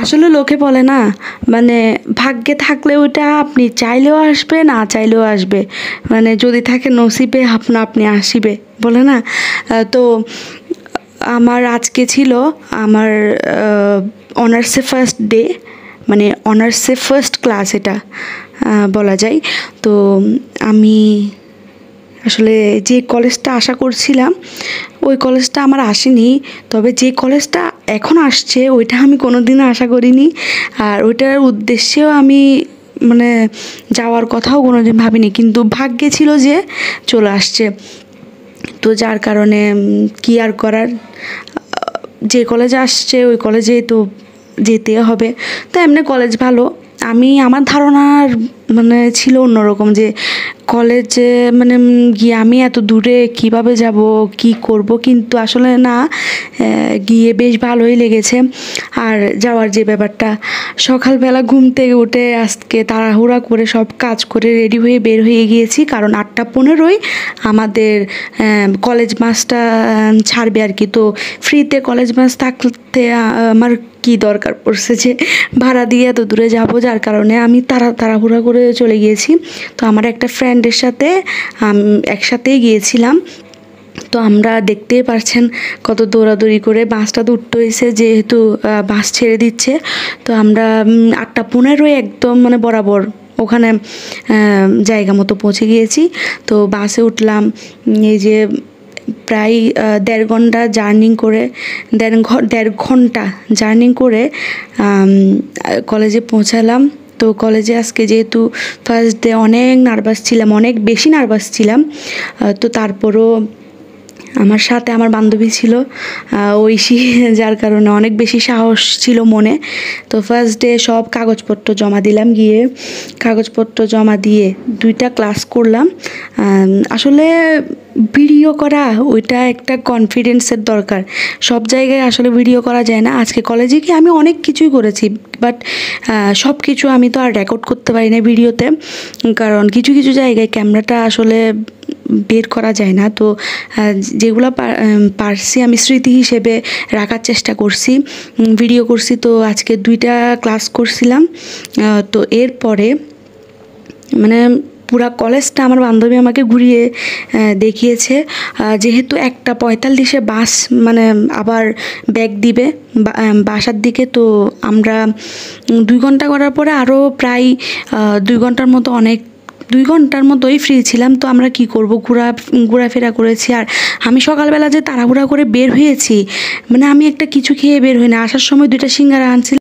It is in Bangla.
আসলে লোকে বলে না, মানে ভাগ্যে থাকলে ওইটা আপনি চাইলেও আসবে, না চাইলেও আসবে। মানে যদি থাকে নসিবে আপনি আসিবে, বলে না। তো আমার আজকে ছিল আমার অনার্সে ফার্স্ট ডে, মানে অনার্সে ফার্স্ট ক্লাস এটা বলা যায়। তো আমি আসলে যে কলেজটা আশা করছিলাম ওই কলেজটা আমার আসেনি, তবে যে কলেজটা এখন আসছে ওইটা আমি কোনোদিনও আশা করিনি। আর ওইটার উদ্দেশ্যেও আমি মানে যাওয়ার কথাও কোনোদিন ভাবিনি, কিন্তু ভাগ্যে ছিল যে চলে আসছে। তো যার কারণে কি আর করার, যে কলেজে আসছে ওই কলেজেই তো যেতে হবে। তো এমনি কলেজ ভালো, আমার ধারণার মানে ছিল অন্যরকম যে কলেজে মানে গিয়ে আমি এত দূরে কিভাবে যাব, কি করব, কিন্তু আসলে না, গিয়ে বেশ ভালোই লেগেছে। আর যাওয়ার যে ব্যাপারটা, সকালবেলা ঘুম থেকে উঠে আজকে তাড়াহুড়া করে সব কাজ করে রেডি হয়ে বের হয়ে গিয়েছি, কারণ 8:15 আমাদের কলেজ বাসটা ছাড়বে আর কি। তো ফ্রিতে কলেজ বাস থাকতে আমার কি দরকার পড়ছে যে ভাড়া দিয়ে এত দূরে যাব, যার কারণে আমি তাড়াহুড়া করে চলে গিয়েছি। তো আমার একটা ফ্রেন্ডের সাথে একসাথেই গিয়েছিলাম। তো আমরা দেখতেই পারছেন কত দৌড়াদৌড়ি করে বাসটা উঠতে হয়েছে, যেহেতু বাস ছেড়ে দিচ্ছে। তো আমরা 8:15 একদম মানে বরাবর ওখানে জায়গা মতো পৌঁছে গিয়েছি। তো বাসে উঠলাম, এই যে প্রায় 1.5 ঘন্টা জার্নি করে 1.5 ঘন্টা জার্নি করে কলেজে পৌঁছালাম। তো কলেজে আজকে যেহেতু ফার্স্ট ডে অনেক নার্ভাস ছিলাম, অনেক বেশি নার্ভাস ছিলাম। তো তারপরও আমার সাথে আমার বান্ধবী ছিল ঐশী, যার কারণে অনেক বেশি সাহস ছিল মনে। তো ফার্স্ট ডে সব কাগজপত্র জমা দিলাম, গিয়ে কাগজপত্র জমা দিয়ে 2টা ক্লাস করলাম। আসলে ভিডিও করা ওইটা একটা কনফিডেন্সের দরকার, সব জায়গায় আসলে ভিডিও করা যায় না। আজকে কলেজে গিয়ে আমি অনেক কিছুই করেছি, বাট সব কিছু আমি তো আর রেকর্ড করতে পারি না ভিডিওতে, কারণ কিছু কিছু জায়গায় ক্যামেরাটা আসলে বের করা যায় না। তো যেগুলো পারছি আমি স্মৃতি হিসেবে রাখার চেষ্টা করছি, ভিডিও করছি। তো আজকে 2টা ক্লাস করছিলাম। তো এরপরে মানে পুরা কলেজটা আমার বান্ধবী আমাকে ঘুরিয়ে দেখিয়েছে। যেহেতু 1:45 বাস মানে আবার ব্যাক দিবে বাসার দিকে, তো আমরা 2 ঘন্টা করার পরে আরও প্রায় 2 ঘন্টার মতো 2 ঘন্টার মতোই ফ্রি ছিলাম। তো আমরা কি করব, ঘোরাফেরা করেছি। আর আমি সকালবেলা যে তাড়াহুড়া করে বের হয়েছি, মানে আমি একটা কিছু খেয়ে বের হই না, আসার সময় 2টা সিঙ্গারা আনছিলাম।